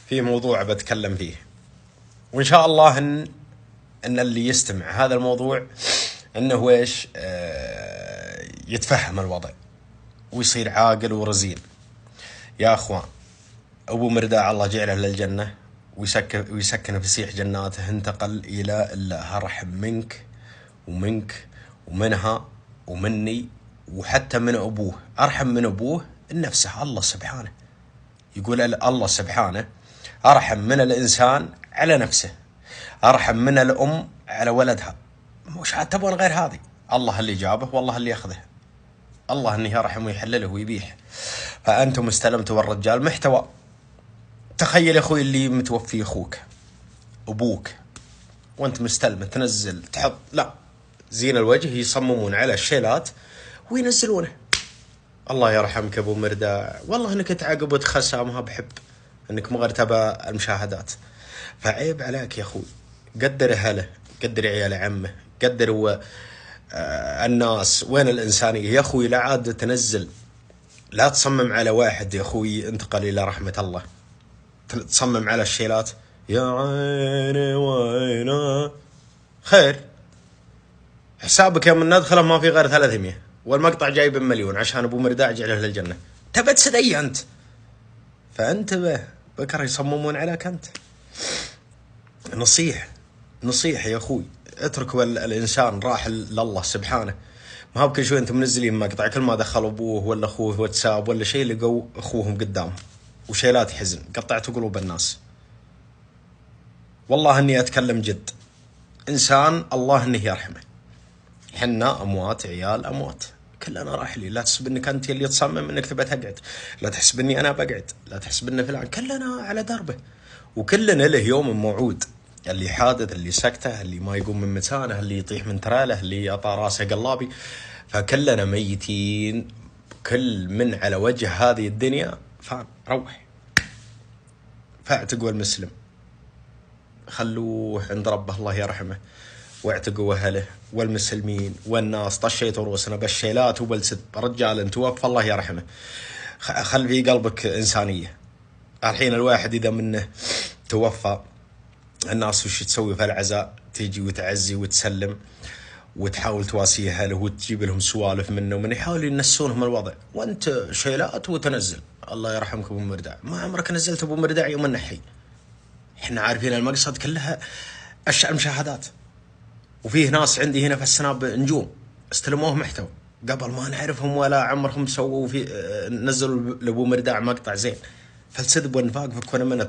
في موضوع بتكلم فيه، وإن شاء الله إن اللي يستمع هذا الموضوع إنه إيش يتفهم الوضع ويصير عاقل ورزين. يا أخوان، أبو مرداع الله جعله للجنة ويسكن فسيح جناته، انتقل إلى الله أرحم منك ومنك ومنها ومني وحتى من أبوه، أرحم من أبوه نفسه. الله سبحانه يقول، الله سبحانه أرحم من الإنسان على نفسه، أرحم من الأم على ولدها. مش تبون غير هذه؟ الله اللي جابه والله اللي يأخذه، الله أنه يرحم ويحلله ويبيح. فأنتم استلمتوا الرجال محتوى. تخيل يا أخوي اللي متوفي أخوك أبوك وأنت مستلم، تنزل تحط لا زين الوجه، يصممون على الشيلات وينزلونه. الله يرحمك أبو مرداع، والله أنك تعاقب وتخسى، ما بحب أنك مغرتبة المشاهدات. فعيب عليك يا أخوي، قدر أهله، قدر عيال عمه، قدر الناس. وين الإنسانية يا أخوي؟ لا عاد تنزل، لا تصمم على واحد يا أخوي انتقل إلى رحمة الله، تصمم على الشيلات. يا عيني وينا خير، حسابك يوم ندخله ما في غير 300، والمقطع جايب مليون عشان أبو مرداع جعله للجنة. تبى تسدي أنت، فانتبه بكره يصممون عليك أنت. نصيحة يا أخوي، اتركوا الإنسان راح لله سبحانه. ما هو كل شوي أنتم منزلين مقطع، كل ما دخل أبوه ولا أخوه واتساب ولا شيء لقوا أخوهم قدامهم وشيلات حزن. قطعتوا قلوب الناس. والله أني أتكلم جد، إنسان الله أنه يرحمه. حنا أموات، عيال أموات، كلنا راحلين. لا تحسب أنك أنت اللي تصمم أنك تبى تقعد، لا تحسب أني أنا بقعد، لا تحسب أن فلان، كلنا على دربه وكلنا له يوم موعود. اللي حادث، اللي سكته، اللي ما يقوم من مكانه، اللي يطيح من تراله، اللي أطى راسه قلابي. فكلنا ميتين، كل من على وجه هذه الدنيا فان روح. فاعتقوا المسلم، خلوه عند ربه الله يرحمه، واعتقوا أهله والمسلمين والناس. طشيتوا رؤوسنا بالشيلات وبالسد. رجال توفى الله يرحمه، خل في قلبك إنسانية. الحين الواحد إذا منه توفى، الناس وش تسوي في العزاء؟ تيجي وتعزي وتسلم وتحاول تواسي أهله وتجيب لهم سوالف منه ومن يحاول ينسونهم الوضع، وانت شيلات وتنزل. الله يرحمك أبو مرداع، ما عمرك نزلت أبو مرداع يوم النحي. احنا عارفين المقصد كلها المشاهدات. وفيه ناس عندي هنا في السناب نجوم استلموه محتوى قبل ما نعرفهم ولا عمرهم سووا في نزلوا لأبو مرداع مقطع زين. فالسذب والنفاق فكونا منه.